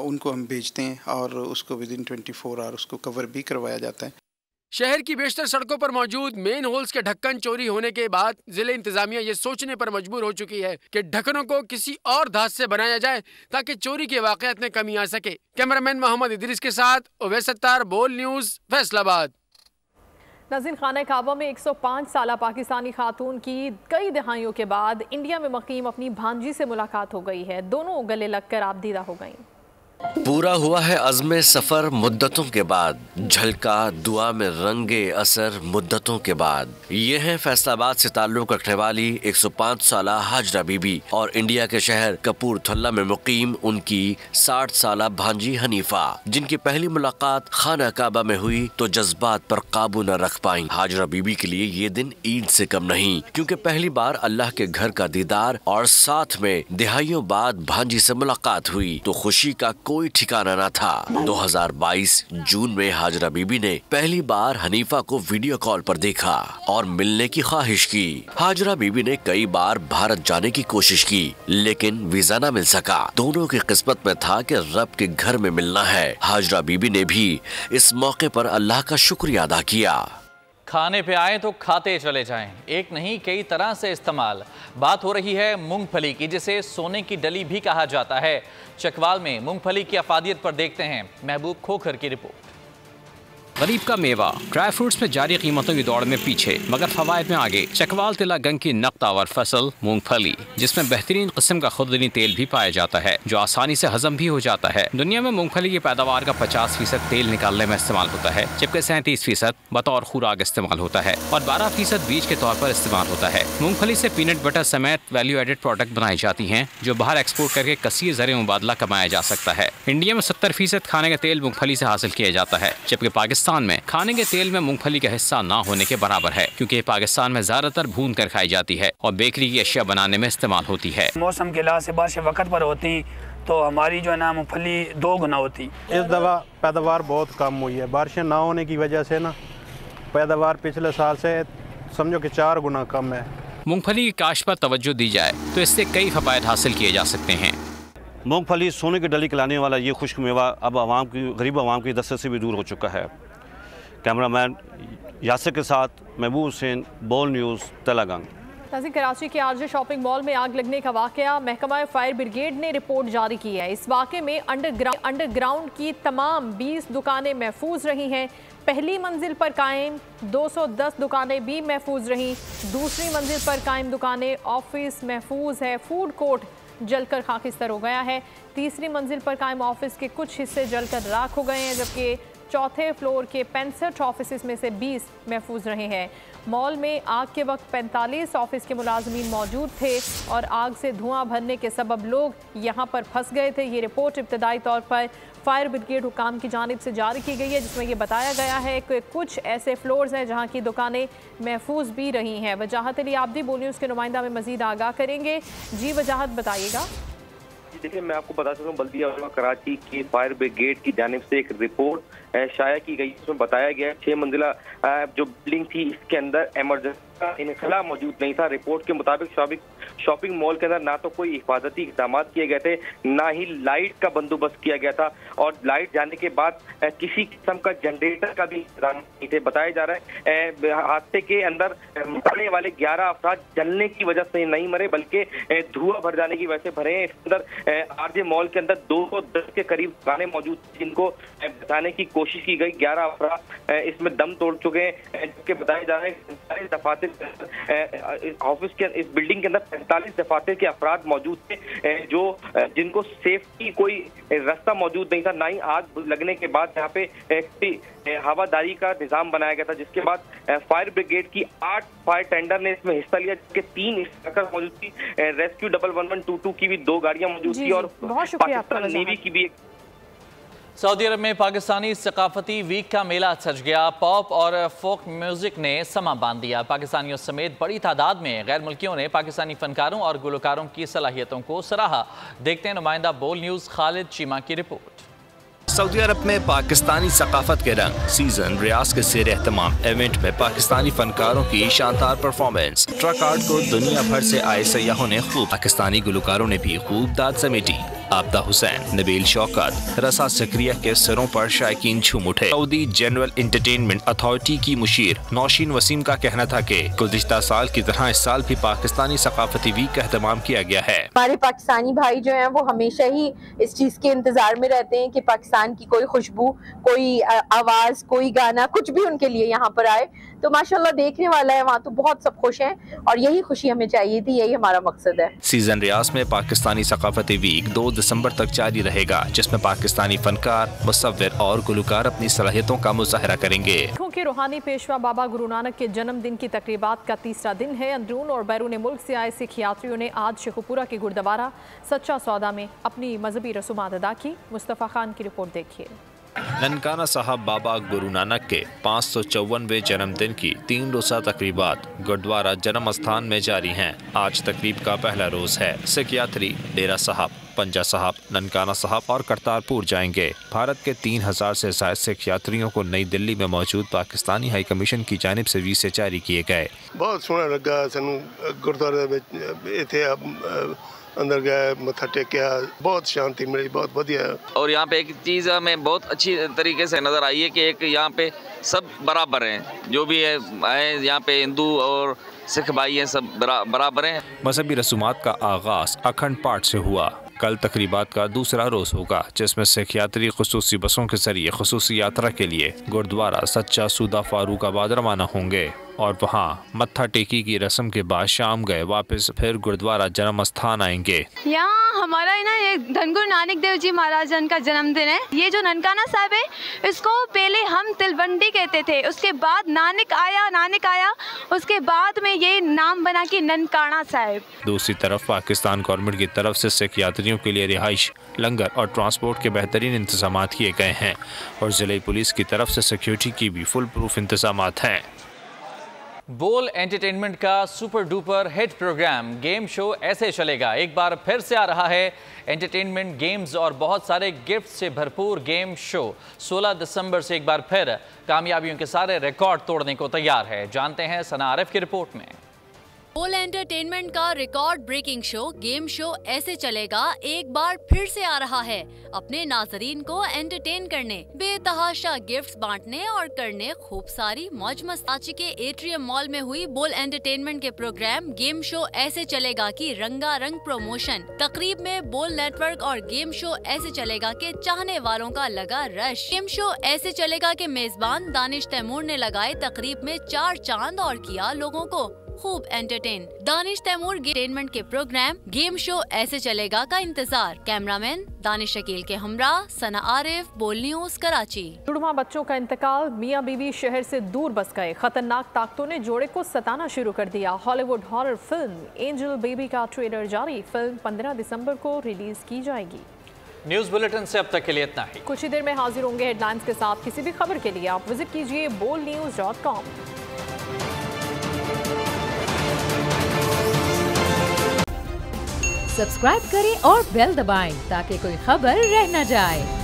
उनको हम भेजते हैं और उसको विदिन 24 आवर उसको कवर भी करवाया जाता है। शहर की बेशतर सड़कों पर मौजूद मेन होल्स के ढक्कन चोरी होने के बाद जिले इंतजामिया ये सोचने पर मजबूर हो चुकी है कि ढक्कनों को किसी और धात से बनाया जाए ताकि चोरी के वाकयात में कमी आ सके। कैमरामैन मोहम्मद इदरीस के साथ उवैस सत्तार, बोल न्यूज़, फैसलाबाद। नाज़रीन, खाना काबा में 105 साला पाकिस्तानी खातून की कई दहाइयों के बाद इंडिया में मुकीम अपनी भांजी से मुलाकात हो गई है। दोनों गले लगकर आबदीदा हो गईं। पूरा हुआ है अज़्मे सफ़र मुद्दतों के बाद, झलका दुआ में रंगे असर मुद्दतों के बाद। ये है फैसलाबाद से ताल्लुक़ रखने वाली 105 साला हाजरा बीबी और इंडिया के शहर कपूरथला में मुकीम उनकी 60 साला भांजी हनीफा, जिनकी पहली मुलाकात खाना काबा में हुई तो जज्बात पर काबू न रख पाई। हाजरा बीबी के लिए ये दिन ईद से कम नहीं, क्योंकि पहली बार अल्लाह के घर का दीदार और साथ में दिहाइयों बाद भांजी से मुलाकात हुई तो खुशी का कोई ठिकाना न था। 2022 जून में हाजरा बीबी ने पहली बार हनीफा को वीडियो कॉल पर देखा और मिलने की ख्वाहिश की। हाजरा बीबी ने कई बार भारत जाने की कोशिश की, लेकिन वीजा न मिल सका। दोनों की किस्मत में था कि रब के घर में मिलना है। हाजरा बीबी ने भी इस मौके पर अल्लाह का शुक्रिया अदा किया। खाने पे आए तो खाते चले जाएं, एक नहीं कई तरह से इस्तेमाल। बात हो रही है मूंगफली की, जिसे सोने की डली भी कहा जाता है। चकवाल में मूंगफली की अफादियत पर देखते हैं महबूब खोखर की रिपोर्ट। गरीब का मेवा, ड्राई फ्रूट्स में जारी कीमतों की दौड़ में पीछे मगर फवायद में आगे। चकवाल तिला गंग की नक्तावर फसल मूंगफली, जिसमें बेहतरीन किस्म का खुदनी तेल भी पाया जाता है जो आसानी से हजम भी हो जाता है। दुनिया में मूंगफली की पैदावार का 50% तेल निकालने में इस्तेमाल होता है, जबकि 37% बतौर खुराक इस्तेमाल होता है और 12% बीज के तौर पर इस्तेमाल होता है। मूंगफली से पीनट बटर समेत वैल्यू एडेड प्रोडक्ट बनाई जाती हैं जो बाहर एक्सपोर्ट करके कसीर ज़रिए मुबादला कमाया जा सकता है। इंडिया में 70% खाने का तेल मूंगफली से हासिल किया जाता है, जबकि पाकिस्तान में खाने के तेल में मूंगफली का हिस्सा ना होने के बराबर है, क्योंकि पाकिस्तान में ज्यादातर भून कर खाई जाती है और बेकरी की अशिया बनाने में इस्तेमाल होती है। मौसम के लिहाज से बारिशें वक्त पर होती तो हमारी जो है ना मूंगफली 2 गुना होती। इस दफा पैदावार बहुत कम हुई है, बारिशें ना होने की वजह से ना पैदावार पिछले साल से समझो कि 4 गुना कम है। मूंगफली की काश्त पर तवज्जो दी जाए तो इससे कई फ़वाइद हासिल किए जा सकते हैं। मूंगफली सोने की डली खिलाने वाला ये खुश्क मेवा अब गरीब आवाम की दस्तरस से भी दूर हो चुका है। कैमरामैन यासिर के साथ महबूब हुसैन, बोल न्यूज़, तेलंगाना। कराची के आरजे शॉपिंग मॉल में आग लगने का वाकया, महकमा फायर ब्रिगेड ने रिपोर्ट जारी की है। इस वाकये में अंडरग्राउंड की तमाम 20 दुकानें महफूज रही हैं। पहली मंजिल पर कायम 210 दुकानें भी महफूज रहीं। दूसरी मंजिल पर कायम दुकानें, ऑफिस महफूज है। फूड कोर्ट जलकर खाकिस्तर हो गया है। तीसरी मंजिल पर कायम ऑफिस के कुछ हिस्से जलकर राख हो गए हैं, जबकि चौथे फ्लोर के 65 ऑफिस में से 20 महफूज रहे हैं। मॉल में आग के वक्त 45 ऑफिस के मुलाजमीन मौजूद थे और आग से धुआं भरने के सबब लोग यहां पर फंस गए थे। ये रिपोर्ट इब्तदाई तौर पर फायर ब्रिगेड हुकाम की जानिब से जारी की गई है, जिसमें ये बताया गया है कि कुछ ऐसे फ्लोर्स हैं जहां की दुकानें महफूज भी रही हैं। वजाहत अली आब्दी बोल न्यूज़ के नुमाइंदा में मजीद आगाह करेंगे। जी वजाहत बताइएगा। देखिए, मैं आपको बता सकता हूँ, बल्दिया कराची की फायर ब्रिगेड की जानिब से एक रिपोर्ट शाया की गई। इसमें बताया गया 6 मंजिला जो बिल्डिंग थी, इसके अंदर इमरजेंसी का इनखला मौजूद नहीं था। रिपोर्ट के मुताबिक शॉपिंग मॉल के अंदर ना तो कोई हिफाजती इक़दाम किए गए थे, ना ही लाइट का बंदोबस्त किया गया था, और लाइट जाने के बाद किसी किस्म का जनरेटर का भी इंतजाम नहीं थे। बताया जा रहा है हादसे के अंदर मरने वाले 11 अफराद जलने की वजह से नहीं मरे, बल्कि धुआं भर जाने की वजह से भरे हैं। इसके अंदर आरजे मॉल के अंदर 210 के करीब दुकानें मौजूद, जिनको बचाने की कोशिश की गई। 11 अफराद इसमें दम तोड़ चुके हैं, जबकि बताया जा रहा है 45 दफातर ऑफिस के इस बिल्डिंग के अंदर 45 दफातर के अफराद मौजूद थे, जो जिनको सेफ्टी कोई रास्ता मौजूद नहीं था। ना ही आग लगने के बाद यहाँ पे हवादारी का निजाम बनाया गया था, जिसके बाद फायर ब्रिगेड की 8 फायर टेंडर ने इसमें हिस्सा लिया, जिसके 3 इंस्ट्रक्टर मौजूद थी। रेस्क्यू 1122 की भी 2 गाड़ियां मौजूद थी और पाकिस्तान नेवी की भी एक। सऊदी अरब में पाकिस्तानी सकाफती वीक का मेला सज गया। पॉप और फोक म्यूजिक ने समा बांध दिया। पाकिस्तानियों समेत बड़ी तादाद में गैर मुल्कियों ने पाकिस्तानी फनकारों और गुलकारों की सलाहियतों को सराहा। देखते हैं नुमाइंदा बोल न्यूज़ खालिद चीमा की रिपोर्ट। सऊदी अरब में पाकिस्तानी सकाफत के रंग सीजन रियाज के ज़ेर एहतमाम इवेंट में पाकिस्तानी फनकारों की शानदार परफॉर्मेंस। ट्रक आर्ट को दुनिया भर से आए सयाहों ने खूब, पाकिस्तानी गुलकारों ने भी खूब दाद समेटी। आबदा हुसैन, नबील शौकत, रसा जकरिया के सिरों पर शायकीन झूम उठे। सऊदी जनरल एंटरटेनमेंट अथॉरिटी की मुशीर नौशीन वसीम का कहना था कि गुज़िश्ता साल की तरह इस साल भी पाकिस्तानी सकाफती वीक का एहतमाम किया गया है। हमारे पाकिस्तानी भाई जो हैं वो हमेशा ही इस चीज के इंतजार में रहते हैं कि पाकिस्तान की कोई खुशबू, कोई आवाज, कोई गाना, कुछ भी उनके लिए यहाँ पर आए। तो माशाल्लाह देखने वाला है, वहाँ तो बहुत सब खुश हैं और यही खुशी हमें चाहिए थी, यही हमारा मकसद है। सीजन रियाज में पाकिस्तानी सकाफती वीक 2 दिसंबर तक जारी रहेगा, जिसमें पाकिस्तानी फनकार, मुसव्विर और गुलकार अपनी सलाहियतों का मुजाहरा करेंगे। के रूहानी पेशवा बाबा गुरु नानक के जन्मदिन की तकरीबात का तीसरा दिन है। अंदरून और बैरून मुल्क से आए सिख यात्रियों ने आज शेखुपुरा के गुरुद्वारा सच्चा सौदा में अपनी मजहबी रसूमात अदा की। मुस्तफ़ा खान की रिपोर्ट देखिए। ननकाना साहब बाबा गुरु नानक के 554वें जन्मदिन की 3 रोज़ा तकरीबात गुरुद्वारा जन्म स्थान में जारी हैं। आज तकरीब का पहला रोज़ है। सिख यात्री डेरा साहब, पंजा साहब, ननकाना साहब और करतारपुर जाएंगे। भारत के 3000 से ज़ायद सिख यात्रियों को नई दिल्ली में मौजूद पाकिस्तानी हाई कमीशन की जानिब से वीज़े जारी किए गए। बहुत सोहना लगा सानू गुरुद्वारे अंदर गए, मत्था टेकिया, बहुत शांति मिली, बहुत बढ़िया। और यहाँ पे एक चीज़ हमें बहुत अच्छी तरीके से नज़र आई है कि एक यहाँ पे सब बराबर हैं, जो भी है यहाँ पे हिंदू और सिख भाई हैं, सब बराबर हैं। मजहबी रसूमात का आगाज़ अखंड पाठ से हुआ। कल तकरीबात का दूसरा रोज़ होगा, जिसमें सिख यात्री खुसूसी बसों के जरिए खुसूसी यात्रा के लिए गुरुद्वारा सच्चा सौदा फारूकाबाद रवाना होंगे और वहाँ मत्था टेकी की रस्म के बाद शाम गए वापस फिर गुरुद्वारा जन्म स्थान आएंगे। यहाँ हमारा ना ये धनगुरु नानक देव जी महाराज का जन्मदिन है। ये जो ननकाना साहब है, इसको पहले हम तिलवंडी कहते थे, उसके बाद नानक आया, उसके बाद में ये नाम बना के ननकाना साहब। दूसरी तरफ पाकिस्तान गवर्नमेंट की तरफ से सिख यात्रियों के लिए रिहाइश, लंगर और ट्रांसपोर्ट के बेहतरीन इंतजाम किए गए हैं और जिले पुलिस की तरफ से सिक्योरिटी की भी फुल प्रूफ इंतजाम हैं। बोल एंटरटेनमेंट का super duper hit programme game show ऐसे चलेगा। एक बार फिर से आ रहा है एंटरटेनमेंट, गेम्स और बहुत सारे गिफ्ट से भरपूर गेम शो। 16 दिसंबर से एक बार फिर कामयाबियों के सारे रिकॉर्ड तोड़ने को तैयार है। जानते हैं सना आरिफ की रिपोर्ट में। बोल एंटरटेनमेंट का record breaking show game show ऐसे चलेगा एक बार फिर से आ रहा है अपने नाजरीन को एंटरटेन करने, बेतहाशा गिफ्ट्स बांटने और करने खूब सारी मौज मस्ती के एट्रियम मॉल में हुई बोल एंटरटेनमेंट के प्रोग्राम गेम शो ऐसे चलेगा की रंगारंग प्रमोशन। तकरीब में बोल नेटवर्क और गेम शो ऐसे चलेगा के चाहने वालों का लगा रश। गेम शो ऐसे चलेगा के मेजबान दानिश तैमूर ने लगाए तकरीब में 4 चांद और किया लोगों को खूब एंटरटेन। दानिश तैमूर एंटरटेनमेंट के प्रोग्राम गेम शो ऐसे चलेगा का इंतजार। कैमरामैन दानिश शकील के हमरा सना आरिफ, बोल न्यूज कराची। जुड़वा बच्चों का इंतकाल, मियां बीवी शहर से दूर बस गए। खतरनाक ताकतों ने जोड़े को सताना शुरू कर दिया। Hollywood horror film angel baby का ट्रेलर जारी। फिल्म 15 दिसंबर को रिलीज की जाएगी। न्यूज बुलेटिन से अब तक के लिए इतना ही। कुछ ही देर में हाजिर होंगे हेडलाइंस के साथ। किसी भी खबर के लिए आप विजिट कीजिए bolnews.com। सब्सक्राइब करें और बेल दबाएं ताकि कोई खबर रह न जाए।